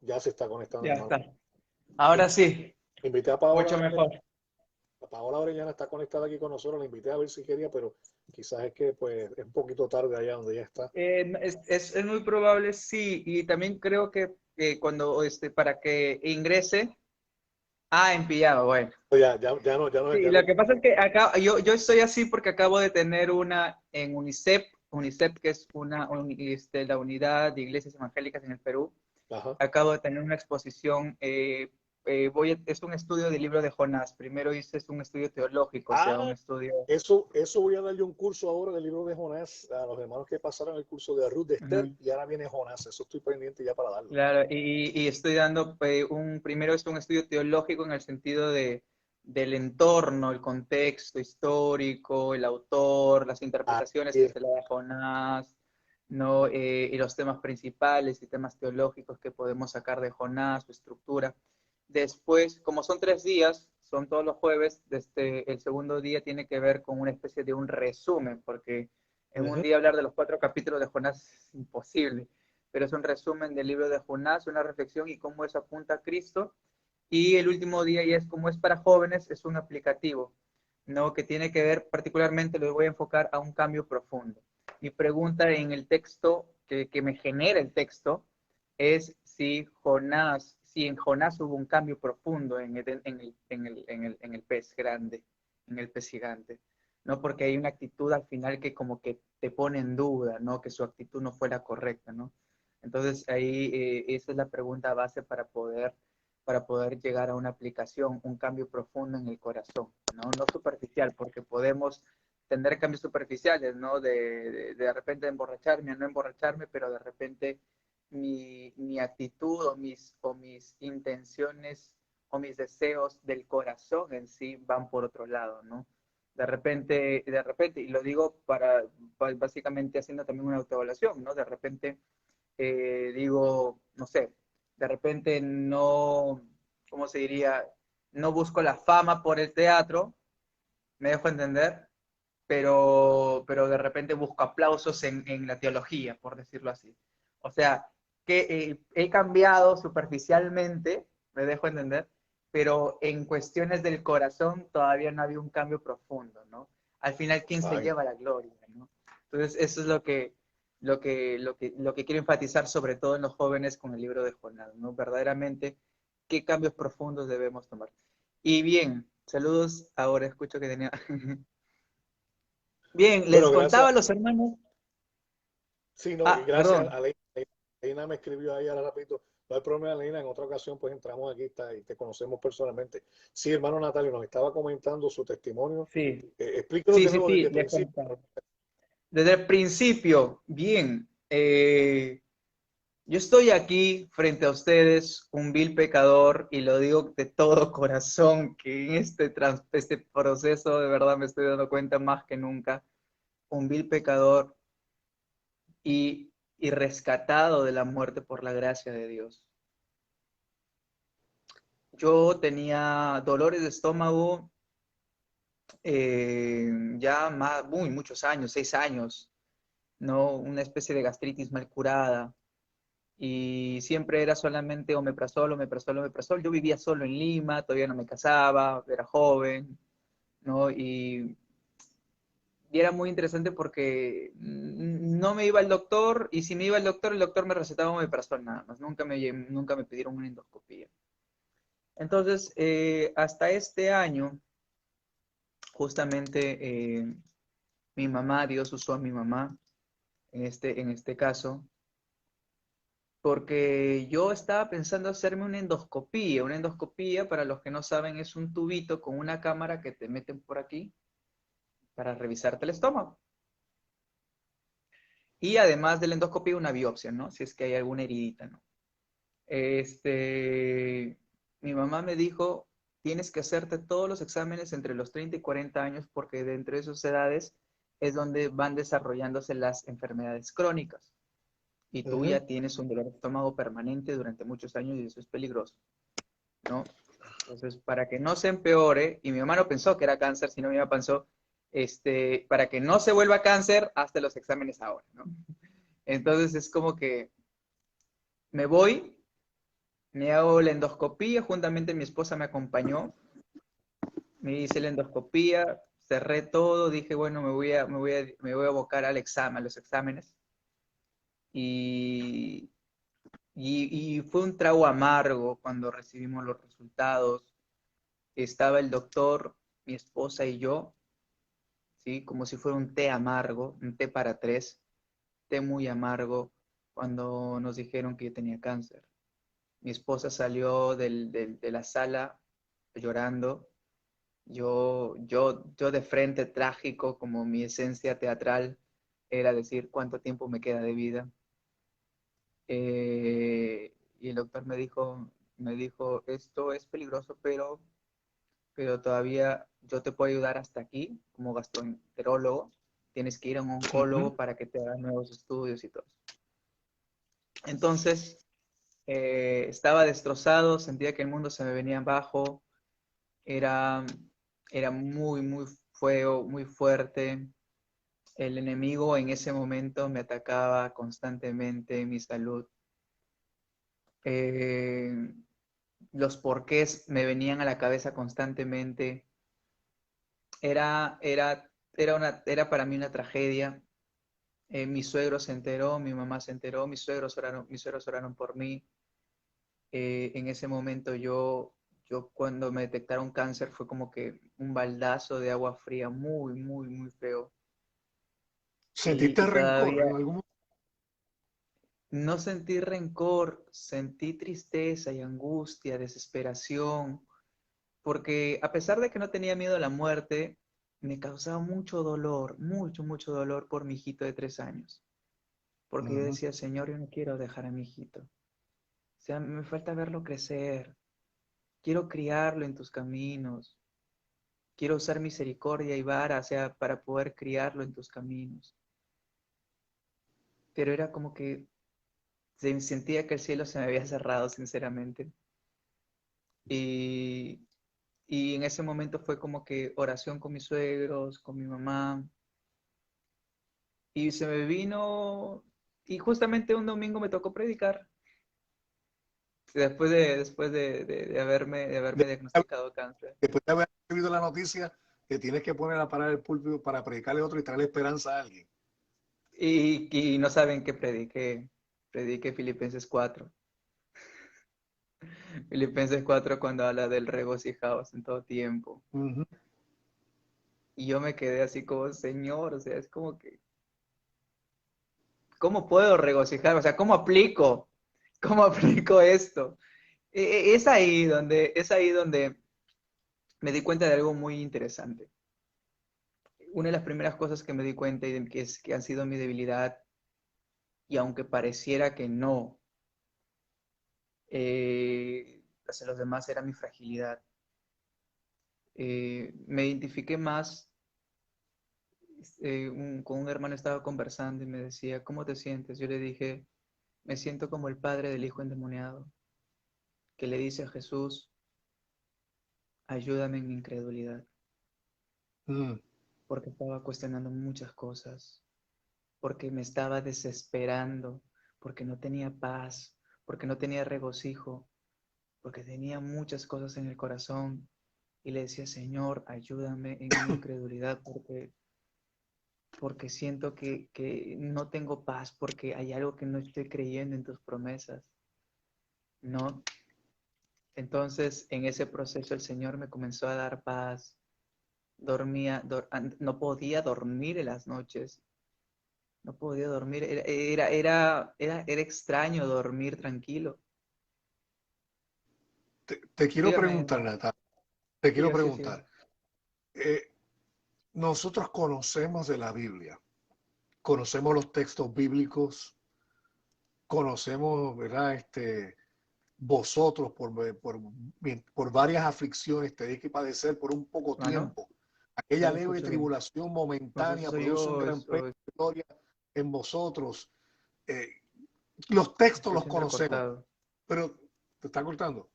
Ya se está conectando, Ya hermano. está. Ahora sí, Invité a mucho Paola, mejor. Paola Orellana está conectada aquí con nosotros, la invité a ver si quería, pero quizás es que pues es un poquito tarde allá donde ella está. Es muy probable, sí, y también creo que cuando, para que ingrese, enviado, bueno. Sí, Ya lo no. que pasa es que acá, yo estoy así porque acabo de tener una en UNICEP, que es la unidad de iglesias evangélicas en el Perú. Ajá. Acabo de tener una exposición, es un estudio del libro de Jonás. Primero hice es un estudio teológico, o sea, un Ah, estudio. eso voy a darle un curso ahora del libro de Jonás a los hermanos que pasaron el curso de Ruth de Esther Ujú. y ahora viene Jonás. Eso estoy pendiente ya para darlo. Claro, y estoy dando primero es un estudio teológico en el sentido del entorno, el contexto histórico, el autor, las Ahí interpretaciones que es. se le da a Jonás, ¿no? Y los temas principales y temas teológicos que podemos sacar de Jonás, su estructura. Después, como son 3 días, son todos los jueves, desde el segundo día tiene que ver con una especie de un resumen, porque en un Ujú. día hablar de los 4 capítulos de Jonás es imposible, pero es un resumen del libro de Jonás, una reflexión y cómo eso apunta a Cristo. Y el último día, y es como es para jóvenes, es un aplicativo, ¿no? Que tiene que ver particularmente, lo voy a enfocar a un cambio profundo. Mi pregunta en el texto, que me genera el texto, es si en Jonás hubo un cambio profundo en el pez grande, en el pez gigante. ¿No? Porque hay una actitud al final que como que te pone en duda, ¿no? Que su actitud no fue la correcta, ¿no? Entonces ahí esa es la pregunta base para poder llegar a una aplicación, un cambio profundo en el corazón, ¿no? No superficial, porque podemos tener cambios superficiales, ¿no? De repente emborracharme o no emborracharme, pero de repente mi actitud o mis intenciones o mis deseos del corazón en sí van por otro lado, ¿no? De repente, y lo digo básicamente haciendo también una autoevaluación, ¿no? De repente digo, no sé, de repente no, ¿cómo se diría? No busco la fama por el teatro, me dejo entender, pero de repente busco aplausos en la teología, por decirlo así. O sea, que he cambiado superficialmente, me dejo entender, pero en cuestiones del corazón todavía no había un cambio profundo, ¿no? Al final, ¿quién se Ay, lleva la gloria, ¿no? Entonces, eso es lo que quiero enfatizar, sobre todo en los jóvenes con el libro de Jonás, ¿no? Verdaderamente, ¿qué cambios profundos debemos tomar? Y bien, saludos. Ahora escucho que tenía. Bien, les bueno, contaba gracias. a los hermanos. Sí, no, y gracias Perdón. a Leina. Leina me escribió ahí ahora rapidito. No hay problema, Leina. En otra ocasión, pues entramos aquí y te conocemos personalmente. Sí, hermano Natalio, nos estaba comentando su testimonio. Sí, Explíquenos sí, de sí, nuevo desde sí, el les principio. contaba. Desde el principio, bien. Yo estoy aquí frente a ustedes, un vil pecador, y lo digo de todo corazón, que en este proceso de verdad me estoy dando cuenta más que nunca, un vil pecador y rescatado de la muerte por la gracia de Dios. Yo tenía dolores de estómago ya muy muchos años, 6 años, ¿no? Una especie de gastritis mal curada. Y siempre era solamente omeprazol, omeprazol, omeprazol. Yo vivía solo en Lima, todavía no me casaba, era joven, ¿no? Y era muy interesante porque no me iba al doctor, y si me iba al doctor, el doctor me recetaba omeprazol nada más. Nunca me pidieron una endoscopía. Entonces, hasta este año, justamente mi mamá, Dios usó a mi mamá en este caso, porque yo estaba pensando hacerme una endoscopía. Una endoscopía, para los que no saben, es un tubito con una cámara que te meten por aquí para revisarte el estómago. Y además de la endoscopía, una biopsia, ¿no? Si es que hay alguna heridita, ¿no? Mi mamá me dijo, tienes que hacerte todos los exámenes entre los 30 y 40 años porque dentro de esas edades es donde van desarrollándose las enfermedades crónicas. Y tú Ujú. ya tienes un dolor de estómago permanente durante muchos años y eso es peligroso, ¿no? Entonces, para que no se empeore, y mi mamá no pensó que era cáncer, sino mi mamá pensó, para que no se vuelva cáncer, hazte los exámenes ahora, ¿no? Entonces es como que me voy Me hago la endoscopía, juntamente mi esposa me acompañó, me hice la endoscopía, cerré todo, dije, bueno, me voy a abocar al examen, a los exámenes. Y, y fue un trago amargo cuando recibimos los resultados. Estaba el doctor, mi esposa y yo, ¿sí? Como si fuera un té amargo, un té para tres, té muy amargo, cuando nos dijeron que yo tenía cáncer. Mi esposa salió de la sala llorando. Yo de frente trágico, como mi esencia teatral era decir cuánto tiempo me queda de vida. Y el doctor me dijo, esto es peligroso, pero todavía yo te puedo ayudar hasta aquí como gastroenterólogo. Tienes que ir a un Ujú. oncólogo para que te haga nuevos estudios y todo. Entonces, estaba destrozado, sentía que el mundo se me venía abajo, era, era muy, muy feo, muy fuerte. El enemigo en ese momento me atacaba constantemente mi salud. Eh, los porqués me venían a la cabeza constantemente. Era, era, era para mí una tragedia. Mi suegro se enteró, mi mamá se enteró, mis suegros oraron por mí. En ese momento yo cuando me detectaron cáncer fue como que un baldazo de agua fría muy, muy, muy feo. ¿Sentiste Y rencor todavía en algún momento? no sentí rencor, sentí tristeza y angustia, desesperación, porque a pesar de que no tenía miedo a la muerte, me causaba mucho dolor, mucho, mucho dolor por mi hijito de 3 años. Porque yo Ujú. decía, Señor, yo no quiero dejar a mi hijito. O sea, me falta verlo crecer. Quiero criarlo en tus caminos. Quiero usar misericordia y vara, o sea, para poder criarlo en tus caminos. Pero era como que sentía que el cielo se me había cerrado, sinceramente. Y, y en ese momento fue como que oración con mis suegros, con mi mamá. Y se me vino, y justamente un domingo me tocó predicar, de haberme diagnosticado cáncer. Después de haber recibido la noticia, te tienes que poner a parar el púlpito para predicarle a otro y traerle esperanza a alguien. Y no saben qué prediqué Filipenses 4. Filipenses 4 cuando habla del regocijaos en todo tiempo. Ujú. Y yo me quedé así como, Señor, o sea, es como que, ¿cómo puedo regocijar? O sea, ¿cómo aplico? ¿Cómo aplico esto? Es ahí donde me di cuenta de algo muy interesante. Una de las primeras cosas que me di cuenta y que han sido mi debilidad, y aunque pareciera que no, hacia los demás era mi fragilidad. Me identifiqué más, con un hermano estaba conversando y me decía, ¿cómo te sientes? Yo le dije, me siento como el padre del hijo endemoniado, que le dice a Jesús, ayúdame en mi incredulidad, Mm. porque estaba cuestionando muchas cosas, porque me estaba desesperando, porque no tenía paz, porque no tenía regocijo, porque tenía muchas cosas en el corazón. Y le decía, Señor, ayúdame en mi incredulidad, porque siento que no tengo paz, porque hay algo que no estoy creyendo en tus promesas, ¿no? Entonces, en ese proceso el Señor me comenzó a dar paz. No podía dormir en las noches, no podía dormir, era extraño dormir tranquilo. Te quiero Dígame, preguntar, Natalia, te quiero sí, sí. preguntar. eh, Nosotros conocemos de la Biblia, conocemos los textos bíblicos, conocemos, ¿verdad? Vosotros por varias aflicciones tenéis que padecer por un poco Hermano, tiempo. no Aquella lo leve escucho bien. tribulación No sé si momentánea soy produce un yo, gran peso eso de gloria en vosotros. Eh, los textos estoy los siempre conocemos, cortado. pero te está cortando.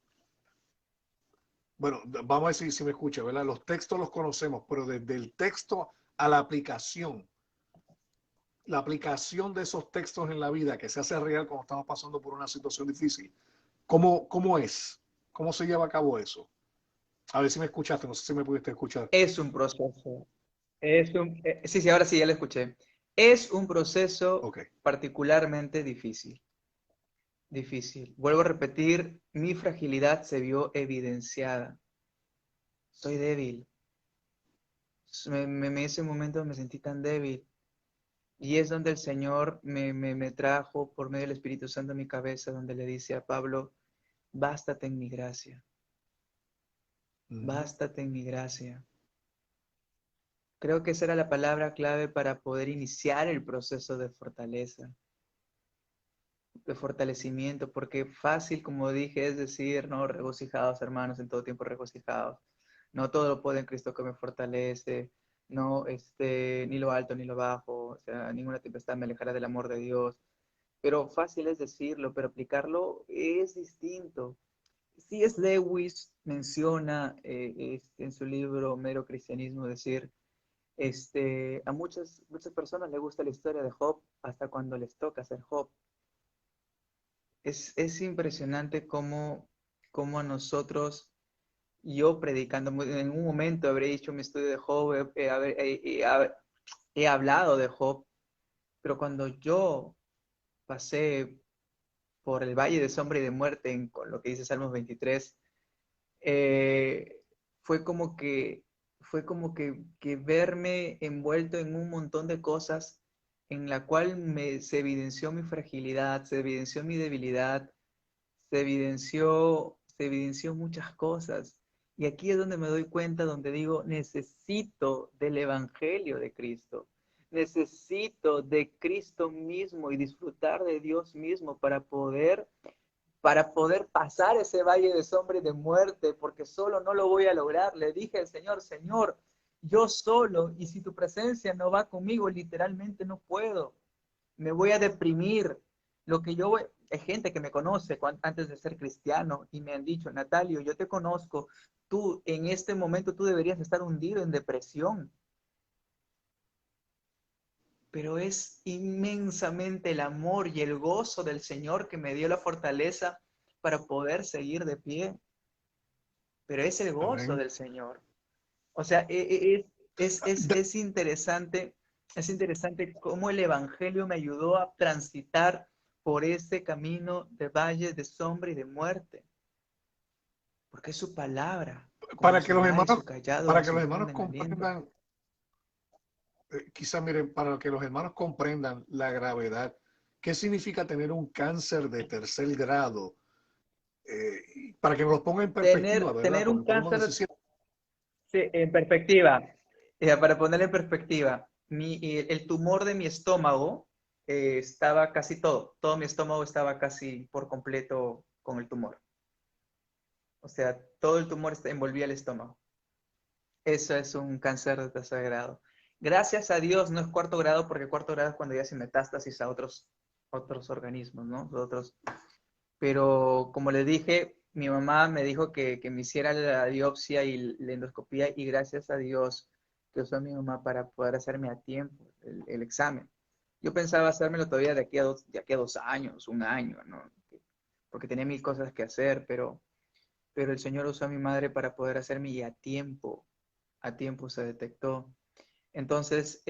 Bueno, vamos a ver si me escucha, ¿verdad? Los textos los conocemos, pero desde el texto a la aplicación de esos textos en la vida que se hace real cuando estamos pasando por una situación difícil, ¿Cómo es? ¿Cómo se lleva a cabo eso? A ver si me escuchaste, no sé si me pudiste escuchar. Es un proceso. Sí, sí, ahora sí, ya lo escuché. Es un proceso Ok. particularmente difícil. Difícil. Vuelvo a repetir, mi fragilidad se vio evidenciada. Soy débil. En ese momento me sentí tan débil. Y es donde el Señor me trajo por medio del Espíritu Santo a mi cabeza, donde le dice a Pablo, bástate en mi gracia, Ujú. bástate en mi gracia. Creo que esa era la palabra clave para poder iniciar el proceso de fortaleza, de fortalecimiento, porque fácil, como dije, es decir, no, regocijados, hermanos, en todo tiempo regocijados. No todo lo puedo en Cristo que me fortalece, no, ni lo alto ni lo bajo, o sea, ninguna tempestad me alejará del amor de Dios. Pero fácil es decirlo, pero aplicarlo es distinto. C.S. Lewis menciona en su libro Mero Cristianismo, decir, a muchas personas les gusta la historia de Job hasta cuando les toca ser Job. Es impresionante cómo a nosotros, yo predicando, en un momento habré dicho mi estudio de Job, he hablado de Job, pero cuando yo pasé por el valle de sombra y de muerte, con lo que dice Salmos 23, eh, fue como que, que verme envuelto en un montón de cosas en la cual se evidenció mi fragilidad, se evidenció mi debilidad, se evidenció muchas cosas. Y aquí es donde me doy cuenta, donde digo, necesito del Evangelio de Cristo. Necesito de Cristo mismo y disfrutar de Dios mismo para poder pasar ese valle de sombra y de muerte, porque solo no lo voy a lograr. Le dije al Señor, Señor, yo solo, y si tu presencia no va conmigo, literalmente no puedo. Me voy a deprimir. Lo que yo voy, hay gente que me conoce antes de ser cristiano y me han dicho, Natalio, yo te conozco, tú en este momento tú deberías estar hundido en depresión, pero es inmensamente el amor y el gozo del Señor que me dio la fortaleza para poder seguir de pie, pero es el gozo Amén. del Señor. O sea, es interesante cómo el Evangelio me ayudó a transitar por ese camino de valle de sombra y de muerte, porque es su palabra, como Para que su los y hermanos, su callado para nos que los hermanos infunden aliento. comprendan, quizás miren, para que los hermanos comprendan la gravedad, ¿qué significa tener un cáncer de tercer grado? Para que nos lo ponga en perspectiva, ¿verdad? Tener un Porque podemos cáncer decir, sí, en perspectiva, para ponerle en perspectiva, el tumor de mi estómago estaba casi todo mi estómago estaba casi por completo con el tumor. O sea, todo el tumor envolvía el estómago. Eso es un cáncer de tercer grado. Gracias a Dios no es cuarto grado, porque cuarto grado es cuando ya se metástasis a otros organismos, ¿no? Pero como les dije, mi mamá me dijo que me hiciera la biopsia y la endoscopía y gracias a Dios que usó a mi mamá para poder hacerme a tiempo el examen. Yo pensaba hacérmelo todavía de aquí a 2 años, un año, ¿no? Porque tenía mil cosas que hacer, pero el Señor usó a mi madre para poder hacerme y a tiempo se detectó. Entonces,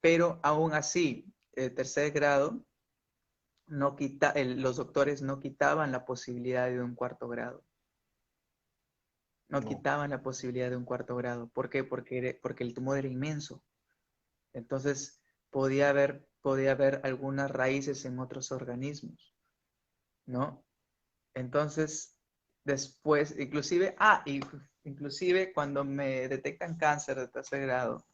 pero aún así, el tercer grado, los doctores no quitaban la posibilidad de un cuarto grado. No no, quitaban la posibilidad de un cuarto grado. ¿Por qué? Porque el tumor era inmenso. Entonces, podía haber algunas raíces en otros organismos, ¿no? Entonces, después, inclusive cuando me detectan cáncer de tercer grado,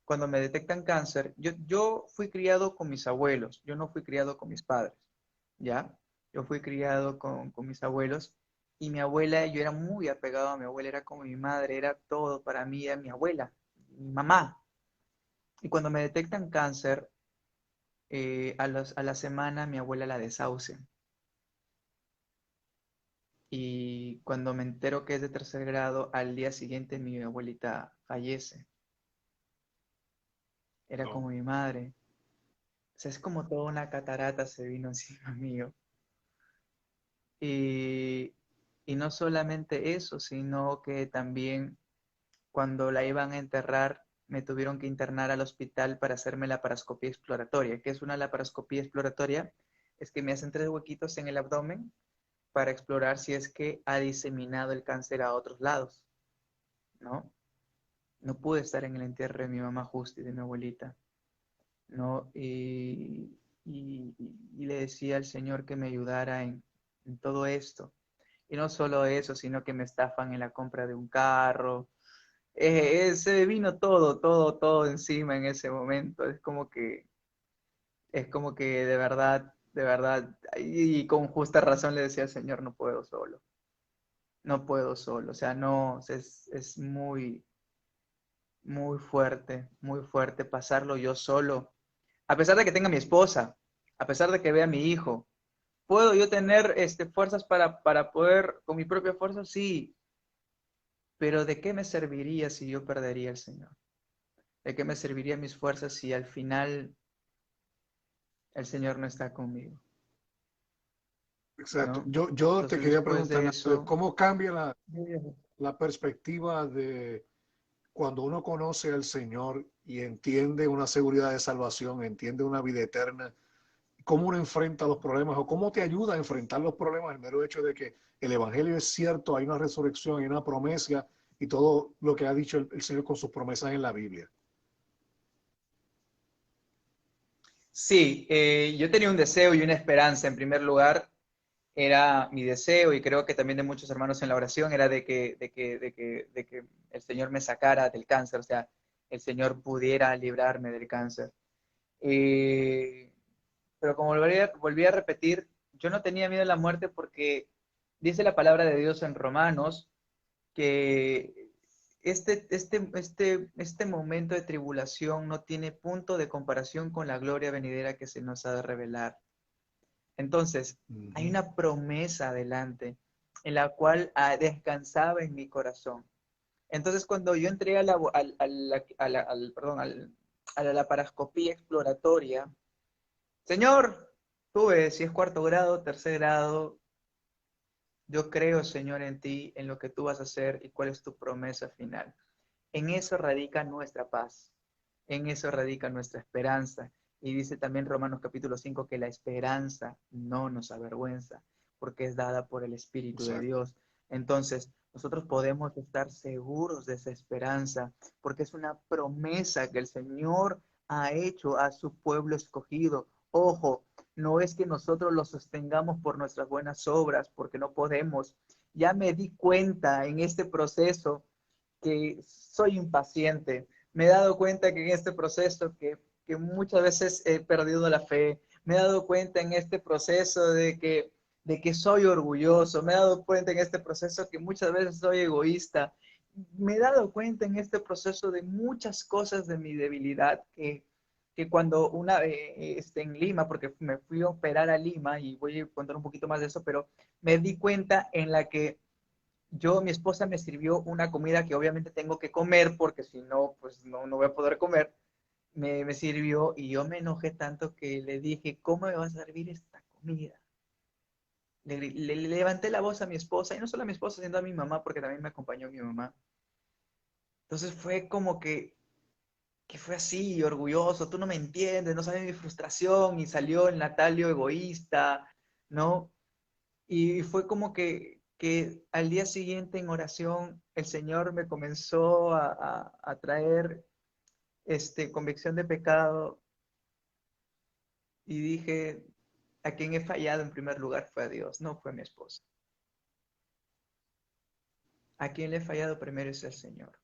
cuando me detectan cáncer, yo fui criado con mis abuelos, yo no fui criado con mis padres, ¿ya? Yo fui criado con mis abuelos y mi abuela, yo era muy apegado a mi abuela, era como mi madre, era todo para mí, era mi abuela, mi mamá. Y cuando me detectan cáncer, a la semana mi abuela la desahucian. Y cuando me entero que es de tercer grado, al día siguiente mi abuelita fallece. Era no. como mi madre. O sea, es como toda una catarata se vino encima mío. Y, y no solamente eso, sino que también cuando la iban a enterrar, me tuvieron que internar al hospital para hacerme la laparoscopía exploratoria. ¿Qué es una laparoscopía exploratoria? Es que me hacen 3 huequitos en el abdomen para explorar si es que ha diseminado el cáncer a otros lados, ¿no? No pude estar en el entierro de mi mamá justo y de mi abuelita, ¿no? Y le decía al Señor que me ayudara en todo esto. Y no solo eso, sino que me estafan en la compra de un carro. Se vino todo encima en ese momento. Es como que de verdad, y con justa razón le decía al Señor, no puedo solo, no puedo solo. O sea, no, es muy fuerte pasarlo yo solo. A pesar de que tenga mi esposa, a pesar de que vea a mi hijo, ¿puedo yo tener fuerzas para poder, con mi propia fuerza? Sí, pero ¿de qué me serviría si yo perdería al Señor? ¿De qué me servirían mis fuerzas si al final el Señor no está conmigo? Exacto. ¿No? Yo te Entonces quería después preguntar, de eso, ¿cómo cambia la perspectiva de cuando uno conoce al Señor y entiende una seguridad de salvación, entiende una vida eterna? ¿Cómo uno enfrenta los problemas o cómo te ayuda a enfrentar los problemas el mero hecho de que el Evangelio es cierto, hay una resurrección, hay una promesa y todo lo que ha dicho el Señor con sus promesas en la Biblia? sí, yo tenía un deseo y una esperanza. En primer lugar, era mi deseo y creo que también de muchos hermanos en la oración, era de que el Señor me sacara del cáncer, o sea, el Señor pudiera librarme del cáncer. Eh, pero como volví a repetir, yo no tenía miedo a la muerte porque dice la palabra de Dios en Romanos que este momento de tribulación no tiene punto de comparación con la gloria venidera que se nos ha de revelar. Entonces, hay Ujú. una promesa adelante en la cual descansaba en mi corazón. Entonces, cuando yo entré a la laparoscopía exploratoria, Señor, tú ves si es cuarto grado, tercer grado, yo creo, Señor, en ti, en lo que tú vas a hacer y cuál es tu promesa final. En eso radica nuestra paz, en eso radica nuestra esperanza. Y dice también Romanos capítulo 5 que la esperanza no nos avergüenza, porque es dada por el Espíritu de Exacto. Dios. Entonces, nosotros podemos estar seguros de esa esperanza, porque es una promesa que el Señor ha hecho a su pueblo escogido. Ojo, no es que nosotros lo sostengamos por nuestras buenas obras, porque no podemos. Ya me di cuenta en este proceso que soy impaciente. Me he dado cuenta que en este proceso que muchas veces he perdido la fe. Me he dado cuenta en este proceso de que soy orgulloso. Me he dado cuenta en este proceso que muchas veces soy egoísta. Me he dado cuenta en este proceso de muchas cosas de mi debilidad que cuando en Lima, porque me fui a operar a Lima y voy a contar un poquito más de eso, pero me di cuenta en la que mi esposa me sirvió una comida que obviamente tengo que comer porque si no, pues no voy a poder comer. Me sirvió y yo me enojé tanto que le dije, ¿cómo me vas a servir esta comida? Le levanté la voz a mi esposa y no solo a mi esposa, sino a mi mamá porque también me acompañó mi mamá. Entonces fue como que fue así, orgulloso, tú no me entiendes, no sabes mi frustración y salió el Natalio egoísta, ¿no? Y fue como que al día siguiente en oración el Señor me comenzó a traer convicción de pecado y dije, a quien he fallado en primer lugar fue a Dios, no fue a mi esposa. A quien le he fallado primero es al Señor.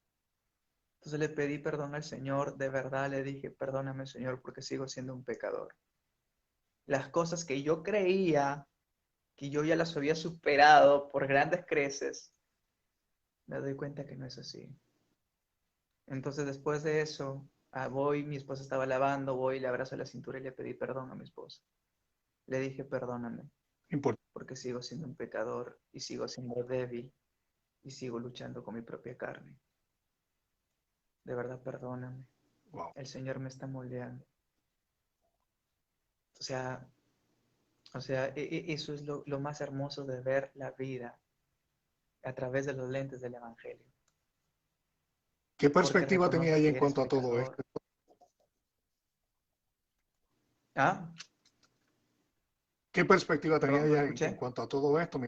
Entonces le pedí perdón al Señor, de verdad le dije, perdóname Señor porque sigo siendo un pecador. Las cosas que yo creía que yo ya las había superado por grandes creces, me doy cuenta que no es así. Entonces después de eso, voy, mi esposa estaba lavando, voy, le abrazo la cintura y le pedí perdón a mi esposa. Le dije, perdóname, porque sigo siendo un pecador y sigo siendo débil y sigo luchando con mi propia carne. De verdad, perdóname. Wow. El Señor me está moldeando. O sea, O sea, eso es lo más hermoso de ver la vida a través de los lentes del Evangelio. ¿Qué Porque perspectiva tenía reconoce ella que en eres cuanto a todo pecador. esto? ¿Ah? ¿Qué perspectiva tenía Perdón, no ella en escuché. cuanto a todo esto? Me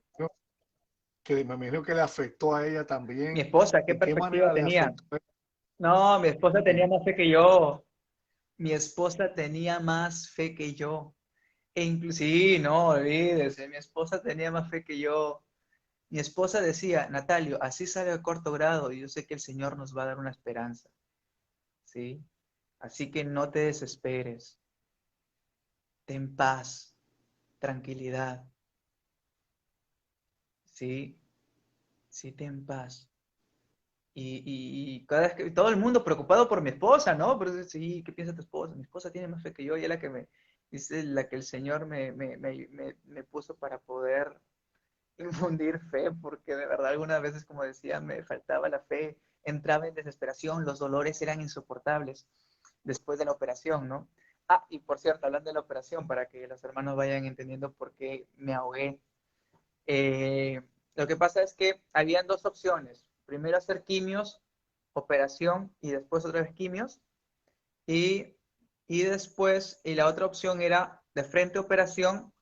imagino que le afectó a ella Mi también. esposa, ¿qué ¿De qué perspectiva manera le tenía? afectó? No, mi esposa tenía Sí. más fe que yo. Mi esposa tenía más fe que yo. Sí, no, olvídese, mi esposa tenía más fe que yo. Mi esposa decía, Natalio, así sale a corto grado y yo sé que el Señor nos va a dar una esperanza, ¿sí? Así que no te desesperes, ten paz, tranquilidad, ¿sí? Sí, ten paz. Y cada vez que todo el mundo preocupado por mi esposa, ¿no? Pero sí, ¿qué piensa tu esposa? Mi esposa tiene más fe que yo, y es la que es la que el Señor me puso para poder infundir fe, porque de verdad algunas veces, como decía, me faltaba la fe, entraba en desesperación, los dolores eran insoportables después de la operación, ¿no? Ah, y por cierto, hablando de la operación, para que los hermanos vayan entendiendo por qué me ahogué. Eh, lo que pasa es que habían dos opciones. Primero hacer quimios, operación y después otra vez quimios. Y, y después, y la otra opción era de frente operación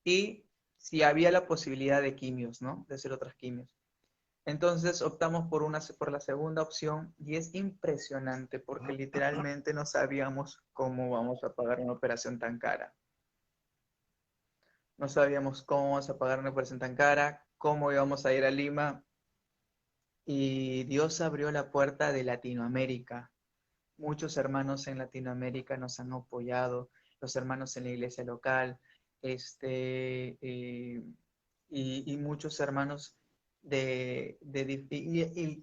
y si había la posibilidad de quimios, ¿no? De hacer otras quimios. Entonces optamos por la segunda opción y es impresionante porque literalmente no sabíamos cómo vamos a pagar una operación tan cara. No sabíamos cómo vamos a pagar una operación tan cara, cómo íbamos a ir a Lima y Dios abrió la puerta de Latinoamérica. Muchos hermanos en Latinoamérica nos han apoyado, los hermanos en la iglesia local, y muchos hermanos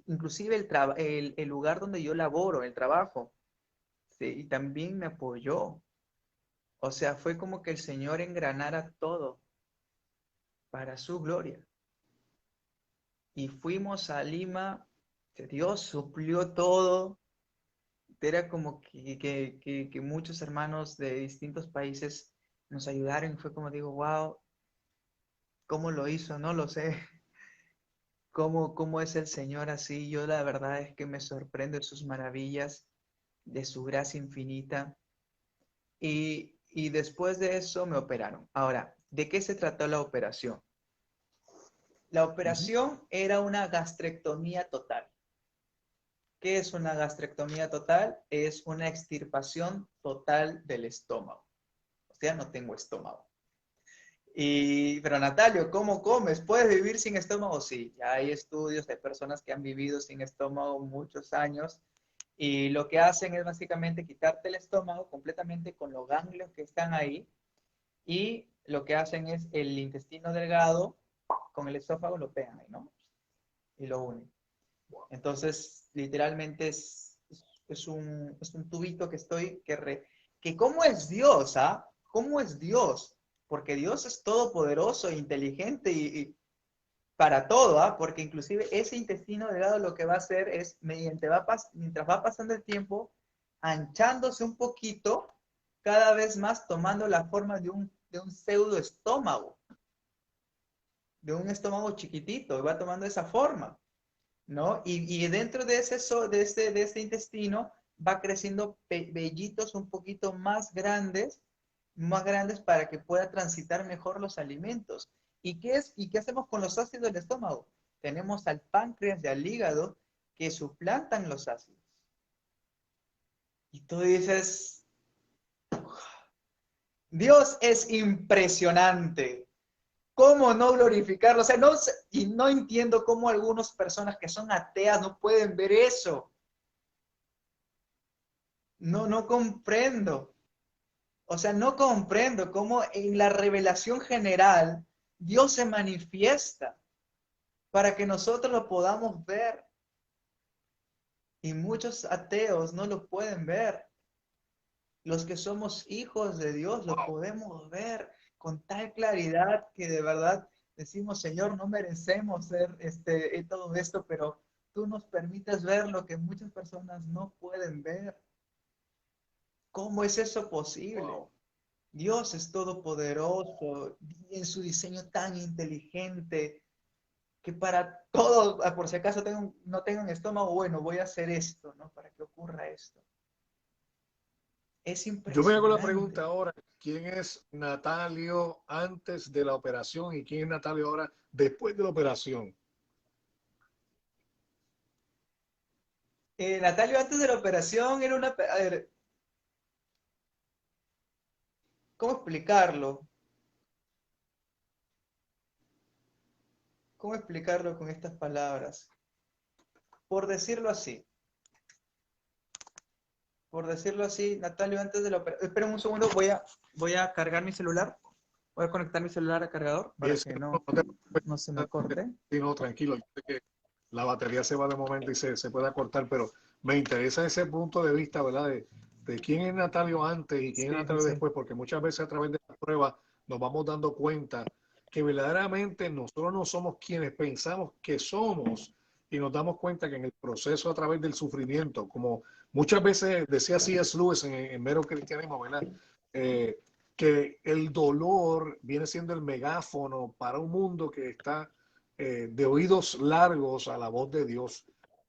inclusive el lugar donde yo laboro, el trabajo, ¿sí? Y también me apoyó. O sea, fue como que el Señor engranara todo para su gloria. Y fuimos a Lima, que Dios suplió todo. Era como que muchos hermanos de distintos países nos ayudaron. Fue como digo, wow, ¿cómo lo hizo? No lo sé. ¿Cómo es el Señor así? Yo la verdad es que me sorprende de sus maravillas, de su gracia infinita. Y después de eso me operaron. Ahora, ¿de qué se trató la operación? La Ujú. operación era una gastrectomía total. ¿Qué es una gastrectomía total? Es una extirpación total del estómago. O sea, no tengo estómago. Pero Natalio, ¿cómo comes? ¿Puedes vivir sin estómago? Sí, ya hay estudios, hay personas que han vivido sin estómago muchos años y lo que hacen es básicamente quitarte el estómago completamente con los ganglios que están ahí y lo que hacen es el intestino delgado con el esófago lo pegan ahí, ¿no? Y lo unen. Entonces, literalmente es un tubito que que ¿cómo es Dios, ah? ¿Cómo es Dios? Porque Dios es todopoderoso e inteligente y para todo, ¿ah? Porque inclusive ese intestino delgado lo que va a hacer es, mientras va pasando el tiempo, anchándose un poquito, cada vez más tomando la forma de un pseudo estómago, de un estómago chiquitito, va tomando esa forma. ¿No? Y dentro de este intestino va creciendo vellitos un poquito más grandes para que pueda transitar mejor los alimentos. ¿Y qué hacemos con los ácidos del estómago? Tenemos al páncreas y al hígado que suplantan los ácidos. Y tú dices, Dios es impresionante. ¿Cómo no glorificarlo? O sea, y no entiendo cómo algunas personas que son ateas no pueden ver eso. No comprendo. O sea, no comprendo cómo en la revelación general Dios se manifiesta para que nosotros lo podamos ver. Y muchos ateos no lo pueden ver. Los que somos hijos de Dios lo podemos ver con tal claridad que de verdad decimos, Señor, no merecemos ser todo esto, pero tú nos permites ver lo que muchas personas no pueden ver. ¿Cómo es eso posible? Dios es todopoderoso, en su diseño tan inteligente, que para todo, por si acaso no tengo un estómago, bueno, voy a hacer esto, ¿no? Para que ocurra esto. Es Yo me hago la impresionante. pregunta ahora, ¿quién es Natalio antes de la operación y quién es Natalio ahora después de la operación? Natalio antes de la operación era una... A ver, ¿cómo explicarlo? ¿Cómo explicarlo con estas palabras? Por decirlo así, Natalio antes de la operación... Esperen un segundo, voy a cargar mi celular. Voy a conectar mi celular al cargador para Bien, que no, no te no se me corte. sí, no, tranquilo, yo sé que la batería se va de momento y se puede cortar, pero me interesa ese punto de vista, ¿verdad? De quién es Natalio antes y quién es Sí, sí, Natalio sí. después, porque muchas veces a través de la prueba nos vamos dando cuenta que verdaderamente nosotros no somos quienes pensamos que somos y nos damos cuenta que en el proceso a través del sufrimiento, como muchas veces decía C.S. Lewis en Mero Cristianismo, ¿verdad? Eh, que el dolor viene siendo el megáfono para un mundo que está de oídos largos a la voz de Dios.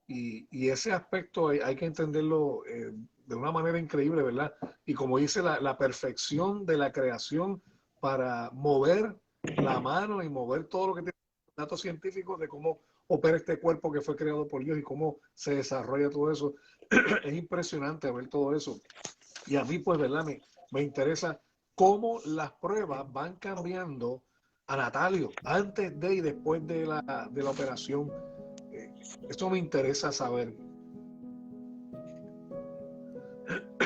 Y ese aspecto hay que entenderlo de una manera increíble, ¿verdad? Y como dice, la perfección de la creación para mover la mano y mover todo lo que tiene datos científicos de cómo opera este cuerpo que fue creado por Dios y cómo se desarrolla todo eso. Es impresionante ver todo eso. Y a mí, pues, ¿verdad? Me interesa cómo las pruebas van cambiando a Natalio antes de y después de la operación. Eh, Eso me interesa saber.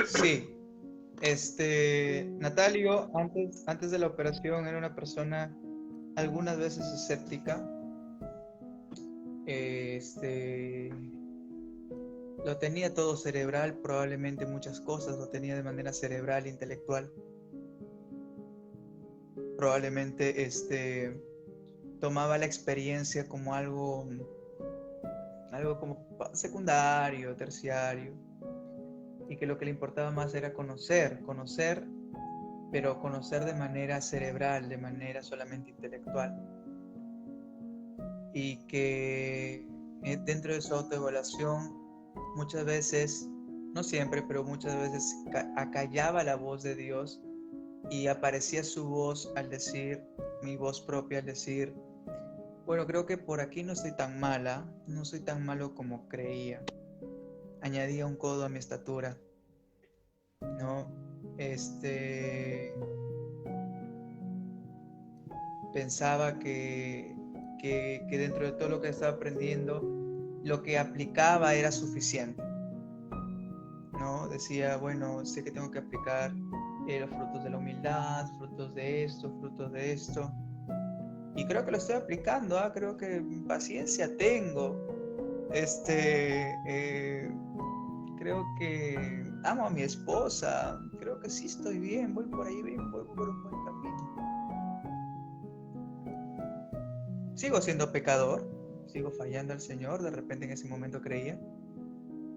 Sí, Natalio, antes de la operación era una persona algunas veces escéptica. Este, lo tenía todo cerebral, probablemente muchas cosas lo tenía de manera cerebral, intelectual. Probablemente tomaba la experiencia como algo como secundario, terciario, y que lo que le importaba más era conocer, pero conocer de manera cerebral, de manera solamente intelectual. Y que dentro de su autoevaluación muchas veces, no siempre, pero muchas veces acallaba la voz de Dios y aparecía su voz al decir, mi voz propia al decir, bueno, creo que por aquí no estoy tan mala, no soy tan malo como creía. Añadía un codo a mi estatura, ¿no? Pensaba que dentro de todo lo que estaba aprendiendo, lo que aplicaba era suficiente, ¿no? Decía, bueno, sé que tengo que aplicar los frutos de la humildad, frutos de esto, y creo que lo estoy aplicando, ¿ah? Creo que paciencia tengo, creo que amo a mi esposa, creo que sí estoy bien, voy por ahí bien, voy por un buen camino. Sigo siendo pecador, sigo fallando al Señor, de repente en ese momento creía,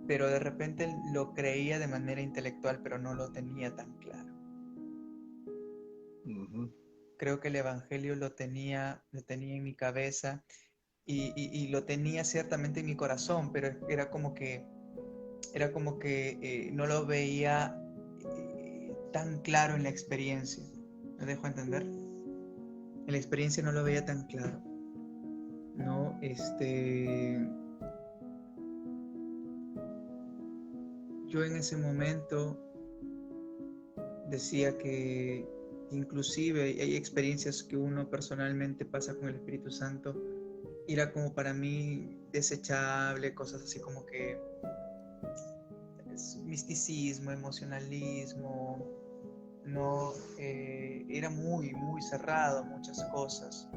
pero de repente lo creía de manera intelectual, pero no lo tenía tan claro. Uh-huh. Creo que el Evangelio lo tenía en mi cabeza y lo tenía ciertamente en mi corazón, pero era como que no lo veía tan claro en la experiencia. ¿Me dejo entender? En la experiencia no lo veía tan claro. No, yo en ese momento decía que inclusive hay experiencias que uno personalmente pasa con el Espíritu Santo y era como para mí desechable, cosas así como que es misticismo, emocionalismo, no era muy cerrado a muchas cosas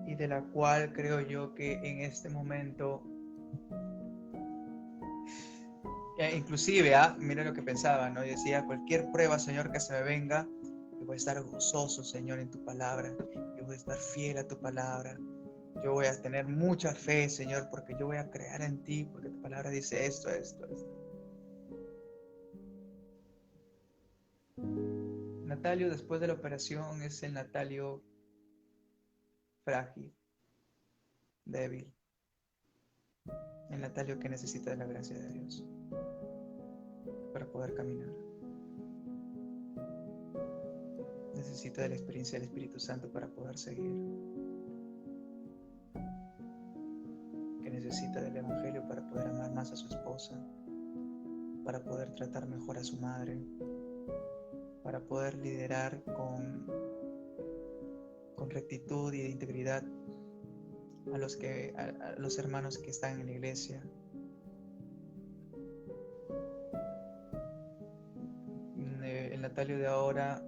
y de la cual creo yo que en este momento inclusive, mira lo que pensaba, ¿no? Y decía, cualquier prueba, Señor, que se me venga, yo voy a estar gozoso, Señor, en tu palabra. Yo voy a estar fiel a tu palabra. Yo voy a tener mucha fe, Señor, porque yo voy a creer en ti, porque tu palabra dice esto. Natalio después de la operación es el Natalio frágil, débil, el Natalio que necesita de la gracia de Dios para poder caminar. Necesita de la experiencia del Espíritu Santo para poder seguir. Que necesita del Evangelio para poder amar más a su esposa, para poder tratar mejor a su madre, para poder liderar con rectitud y de integridad a los hermanos que están en la iglesia. El Natalio de ahora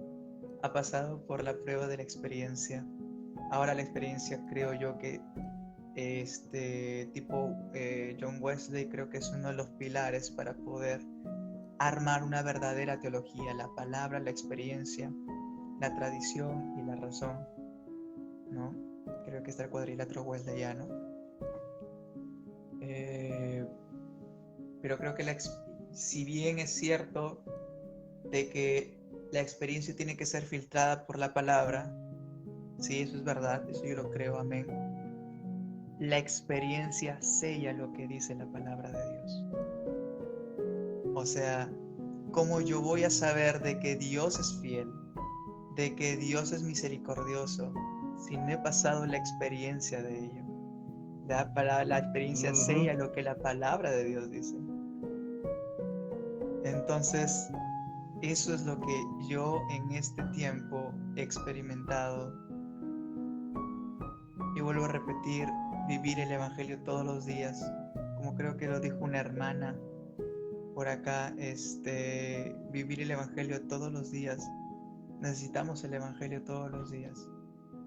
ha pasado por la prueba de la experiencia. Ahora la experiencia, creo yo que John Wesley, creo que es uno de los pilares para poder armar una verdadera teología: la palabra, la experiencia, la tradición y la razón, ¿no? Creo que está el cuadrilátero wesleyano. Pero creo que si bien es cierto de que la experiencia tiene que ser filtrada por la palabra, sí, eso es verdad, eso yo lo creo, amén. La experiencia sella lo que dice la palabra de Dios. O sea, ¿cómo yo voy a saber de que Dios es fiel, de que Dios es misericordioso, si no he pasado la experiencia de ello? La experiencia sella lo que la palabra de Dios dice. Entonces, eso es lo que yo en este tiempo he experimentado. Y vuelvo a repetir, vivir el Evangelio todos los días, como creo que lo dijo una hermana por acá, vivir el Evangelio todos los días. Necesitamos el Evangelio todos los días.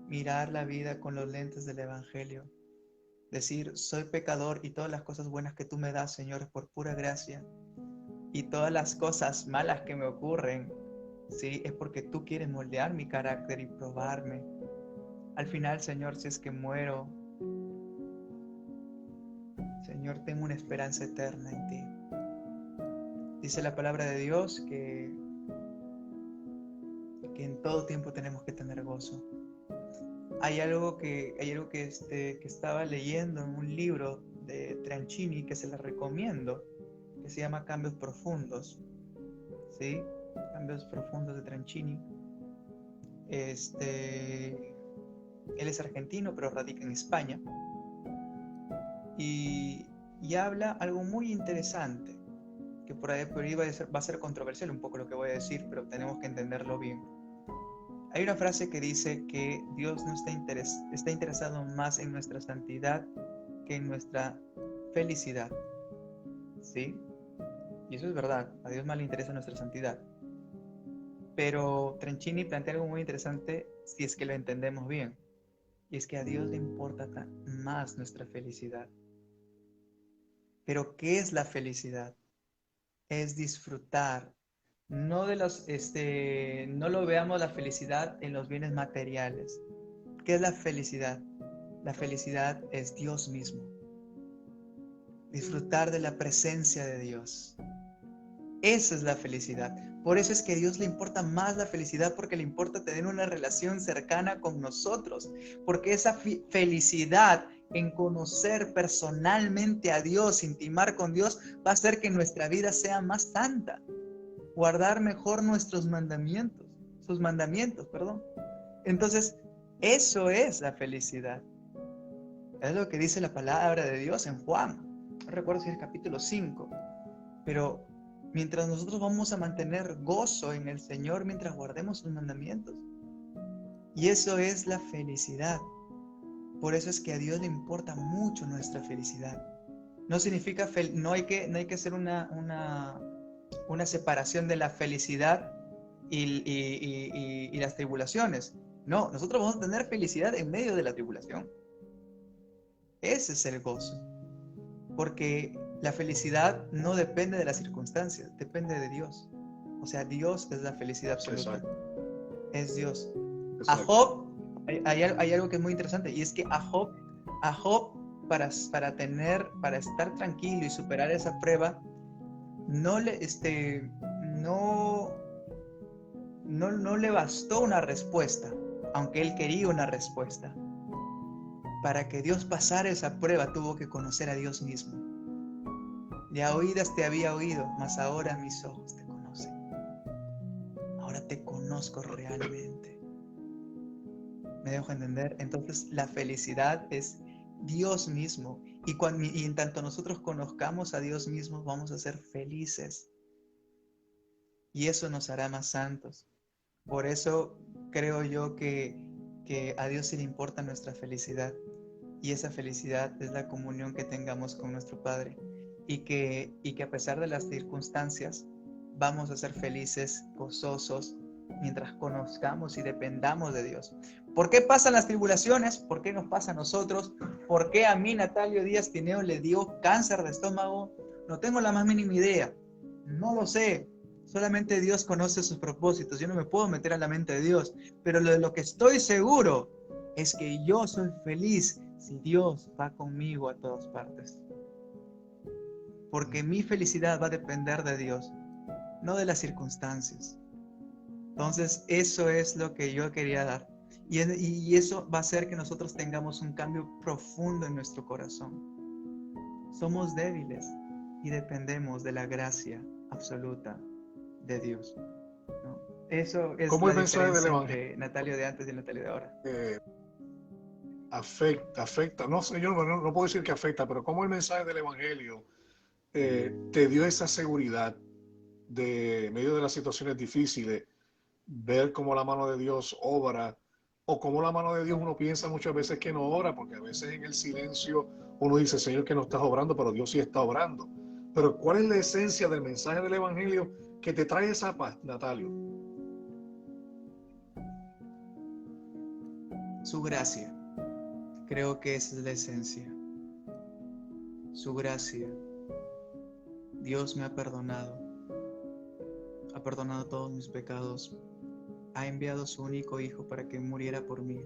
Mirar la vida con los lentes del Evangelio. Decir, soy pecador y todas las cosas buenas que tú me das, Señor, es por pura gracia. Y todas las cosas malas que me ocurren, sí, es porque tú quieres moldear mi carácter y probarme. Al final, Señor, si es que muero, Señor, tengo una esperanza eterna en ti. Dice la palabra de Dios que en todo tiempo tenemos que tener gozo. Hay algo que estaba leyendo en un libro de Tranchini que se la recomiendo, que se llama Cambios Profundos, ¿sí? Cambios Profundos de Tranchini. Él es argentino, pero radica en España. Y habla algo muy interesante, que por ahí va a ser controversial un poco lo que voy a decir, pero tenemos que entenderlo bien. Hay una frase que dice que Dios no está interesado más en nuestra santidad que en nuestra felicidad, ¿sí? Y eso es verdad, a Dios más le interesa nuestra santidad. Pero Tranchini plantea algo muy interesante si es que lo entendemos bien. Y es que a Dios le importa más nuestra felicidad. Pero ¿qué es la felicidad? Es disfrutar. No lo veamos la felicidad en los bienes materiales. ¿Qué es la felicidad? La felicidad es Dios mismo. Disfrutar de la presencia de Dios. Esa es la felicidad. Por eso es que a Dios le importa más la felicidad, porque le importa tener una relación cercana con nosotros. Porque esa felicidad en conocer personalmente a Dios, intimar con Dios, va a hacer que nuestra vida sea más santa. Guardar mejor sus mandamientos, perdón. Entonces, eso es la felicidad. Es lo que dice la palabra de Dios en Juan. No recuerdo si es el capítulo 5, pero mientras nosotros vamos a mantener gozo en el Señor, mientras guardemos sus mandamientos. Y eso es la felicidad. Por eso es que a Dios le importa mucho nuestra felicidad. No significa, no hay que hacer una separación de la felicidad y las tribulaciones. No, nosotros vamos a tener felicidad en medio de la tribulación. Ese es el gozo. Porque la felicidad no depende de las circunstancias, depende de Dios. O sea, Dios es la felicidad absoluta. Exacto. Es Dios. Exacto. A Job, hay algo que es muy interesante, y es que a Job para estar tranquilo y superar no le bastó una respuesta, aunque él quería una respuesta. Para que Dios pasara esa prueba, tuvo que conocer a Dios mismo. De a oídas te había oído, mas ahora mis ojos te conocen. Ahora te conozco realmente. ¿Me dejo entender? Entonces la felicidad es Dios mismo. Y en tanto nosotros conozcamos a Dios mismo, vamos a ser felices. Y eso nos hará más santos. Por eso creo yo que a Dios sí le importa nuestra felicidad. Y esa felicidad es la comunión que tengamos con nuestro Padre. Y que a pesar de las circunstancias, vamos a ser felices, gozosos, mientras conozcamos y dependamos de Dios. ¿Por qué pasan las tribulaciones? ¿Por qué nos pasa a nosotros? ¿Por qué a mí, Natalio Díaz Tineo, le dio cáncer de estómago? No tengo la más mínima idea. No lo sé. Solamente Dios conoce sus propósitos. Yo no me puedo meter a la mente de Dios. Pero de lo que estoy seguro es que yo soy feliz si Dios va conmigo a todas partes. Porque mi felicidad va a depender de Dios, no de las circunstancias. Entonces, eso es lo que yo quería dar. Y eso va a hacer que nosotros tengamos un cambio profundo en nuestro corazón. Somos débiles y dependemos de la gracia absoluta de Dios, ¿no? Eso es ¿Cómo la el mensaje del diferencia Evangelio entre Natalio de antes y Natalio de ahora. afecta? No sé, yo no puedo decir que afecta, pero ¿cómo el mensaje del Evangelio te dio esa seguridad de, en medio de las situaciones difíciles, ver cómo la mano de Dios obra, o cómo la mano de Dios uno piensa muchas veces que no obra, porque a veces en el silencio uno dice, Señor, que no estás obrando, pero Dios sí está obrando? Pero ¿cuál es la esencia del mensaje del Evangelio que te trae esa paz, Natalio? Su gracia, creo que esa es la esencia. Su gracia. Dios me ha perdonado todos mis pecados, ha enviado a su único Hijo para que muriera por mí.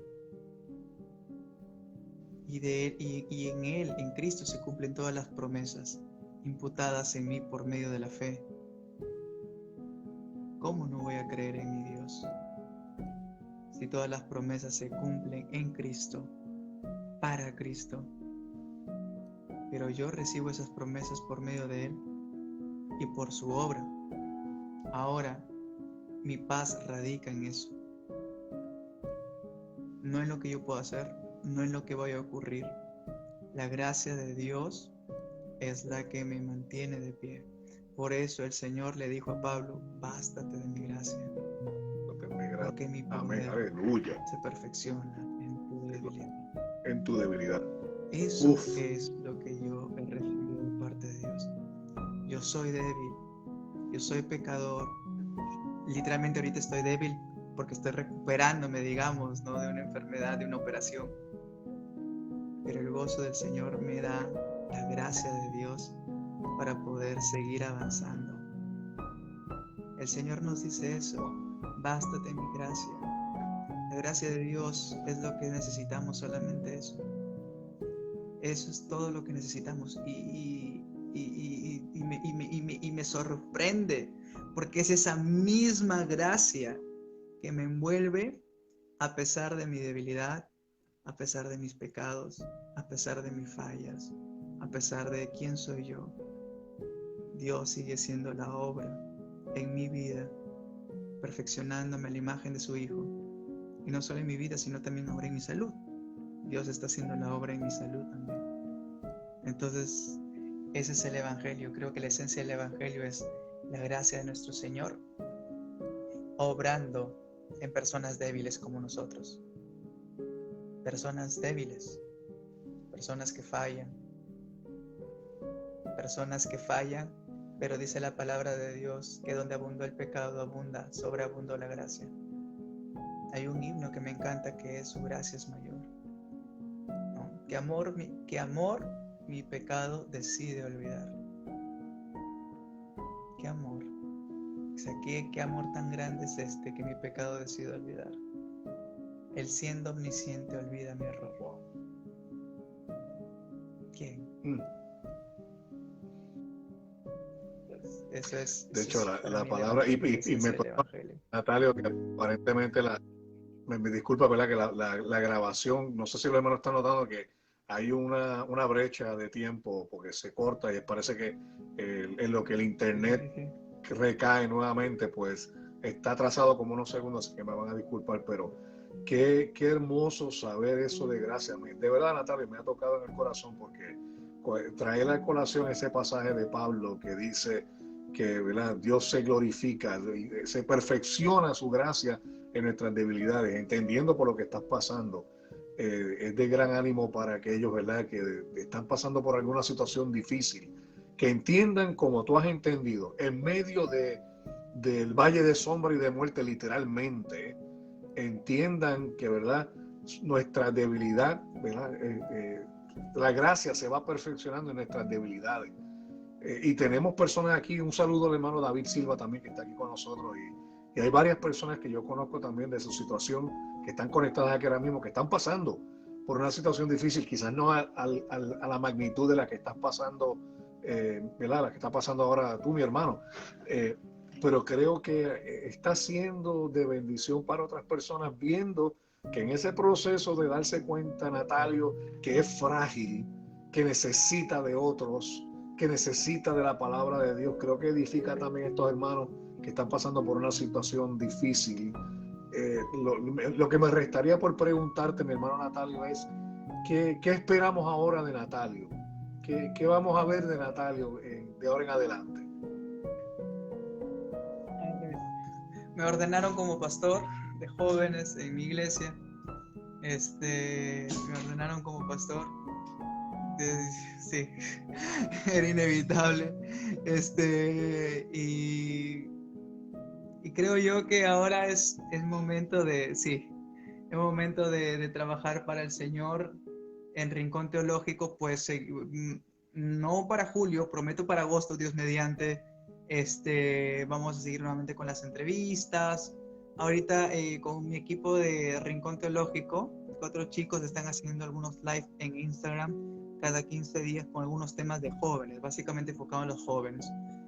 Y en Él, en Cristo, se cumplen todas las promesas imputadas en mí por medio de la fe. ¿Cómo no voy a creer en mi Dios? Si todas las promesas se cumplen en Cristo, para Cristo. Pero yo recibo esas promesas por medio de Él y por su obra. Ahora, mi paz radica en eso. No en lo que yo puedo hacer, no en lo que vaya a ocurrir. La gracia de Dios es la que me mantiene de pie. Por eso el Señor le dijo a Pablo, bástate de mi gracia, porque mi poder se perfecciona en tu debilidad. En tu debilidad. Eso es lo que yo he recibido de parte de Dios. Yo soy débil, yo soy pecador. Literalmente ahorita estoy débil porque estoy recuperándome, digamos, ¿no? De una enfermedad, de una operación. Pero el gozo del Señor me da la gracia de Dios para poder seguir avanzando. El Señor nos dice eso, bástate mi gracia. La gracia de Dios es lo que necesitamos, solamente eso. Eso es todo lo que necesitamos. Y me sorprende, porque es esa misma gracia que me envuelve a pesar de mi debilidad, a pesar de mis pecados, a pesar de mis fallas, a pesar de quién soy yo. Dios sigue siendo la obra en mi vida, perfeccionándome a la imagen de su Hijo. Y no solo en mi vida, sino también ahora en mi salud. Dios está haciendo la obra en mi salud también. Entonces, ese es el Evangelio. Creo que la esencia del Evangelio es la gracia de nuestro Señor obrando en personas débiles como nosotros. Personas débiles, personas que fallan, pero dice la palabra de Dios que donde abundó el pecado, sobreabundó la gracia. Hay un himno que me encanta que es su gracia es mayor, ¿no? Que amor mi pecado decide olvidar. Qué amor. O sea, qué amor tan grande es este que mi pecado decide olvidar. Él siendo omnisciente olvida mi error. ¿Quién? De hecho, para la mí el palabra, evangelio, y me el evangelio. Natalio, que aparentemente me disculpa, ¿verdad? Que la grabación, no sé si los hermanos están notando que hay una brecha de tiempo porque se corta y parece que en lo que el internet Sí. recae nuevamente, pues está atrasado como unos segundos, así que me van a disculpar, pero qué hermoso saber eso de gracia. De verdad, Natalia, me ha tocado en el corazón porque trae a colación ese pasaje de Pablo que dice que, ¿verdad?, Dios se glorifica, se perfecciona su gracia en nuestras debilidades, entendiendo por lo que estás pasando. Es de gran ánimo para aquellos, ¿verdad?, que están pasando por alguna situación difícil, que entiendan como tú has entendido, en medio del valle de sombra y de muerte, literalmente, entiendan que, ¿verdad?, nuestra debilidad, ¿verdad?, la gracia se va perfeccionando en nuestras debilidades. Y tenemos personas aquí, un saludo al hermano David Silva también que está aquí con nosotros, y hay varias personas que yo conozco también de su situación, que están conectadas aquí ahora mismo, que están pasando por una situación difícil, quizás no a la magnitud de la que estás pasando, ¿verdad?, la que está pasando ahora tú, mi hermano, pero creo que está siendo de bendición para otras personas, viendo que en ese proceso de darse cuenta, Natalio, que es frágil, que necesita de otros, que necesita de la palabra de Dios. Creo que edifica también a estos hermanos que están pasando por una situación difícil. Lo que me restaría por preguntarte, mi hermano Natalio, es ¿qué esperamos ahora de Natalio? ¿Qué vamos a ver de Natalio de ahora en adelante? Me ordenaron como pastor de jóvenes en mi iglesia. Me ordenaron como pastor. Sí, era inevitable. Y creo yo que ahora es momento es momento de trabajar para el Señor en Rincón Teológico, pues no para julio, prometo para agosto, Dios mediante. Vamos a seguir nuevamente con las entrevistas. Ahorita con mi equipo de Rincón Teológico, 4 chicos están haciendo algunos live en Instagram cada 15 días con algunos temas de jóvenes, básicamente enfocado en los jóvenes.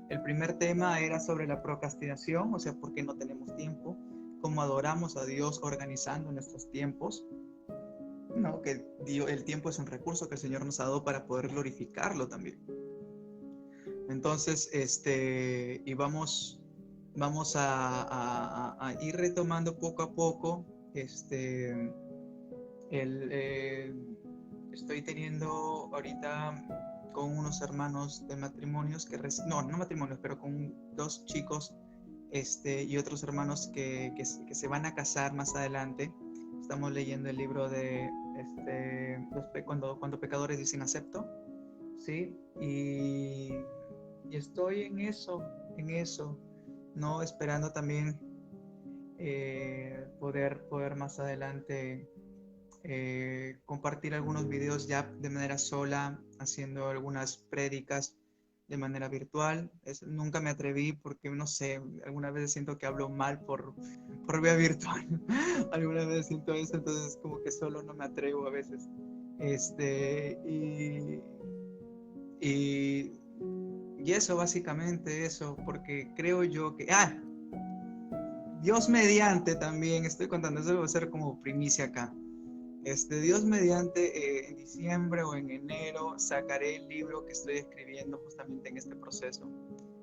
El primer tema era sobre la procrastinación, o sea, por qué no tenemos tiempo, cómo adoramos a Dios organizando nuestros tiempos, ¿no? Que el tiempo es un recurso que el Señor nos ha dado para poder glorificarlo también. Entonces, y vamos a ir retomando poco a poco, estoy teniendo ahorita con unos hermanos de matrimonios no matrimonios, pero con 2 chicos, y otros hermanos que se van a casar más adelante. Estamos leyendo el libro de cuando pecadores dicen acepto, ¿sí? Y estoy en eso, ¿no? Esperando también poder más adelante compartir algunos videos ya de manera sola, haciendo algunas prédicas de manera virtual. Nunca me atreví porque, no sé, algunas veces siento que hablo mal por vía virtual. Algunas veces siento eso, entonces como que solo no me atrevo a veces. Y eso, básicamente eso, porque creo yo que... Dios mediante también, estoy contando, eso va a ser como primicia acá. Dios mediante, en diciembre o en enero sacaré el libro que estoy escribiendo justamente en este proceso,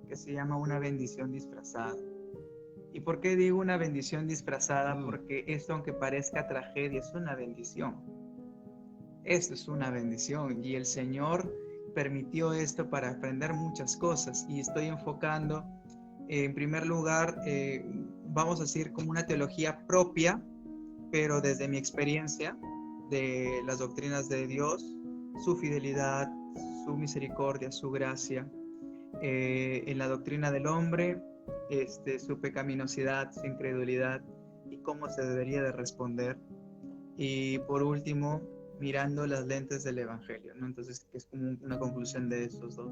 que se llama Una bendición disfrazada. ¿Y por qué digo una bendición disfrazada? Porque esto, aunque parezca tragedia, es una bendición. Esto es una bendición y el Señor permitió esto para aprender muchas cosas, y estoy enfocando, en primer lugar, vamos a decir como una teología propia, pero desde mi experiencia de las doctrinas de Dios, su fidelidad, su misericordia, su gracia, en la doctrina del hombre, su pecaminosidad, su incredulidad y cómo se debería de responder. Y por último, mirando las lentes del Evangelio, ¿no? Entonces, que es como una conclusión de estos dos.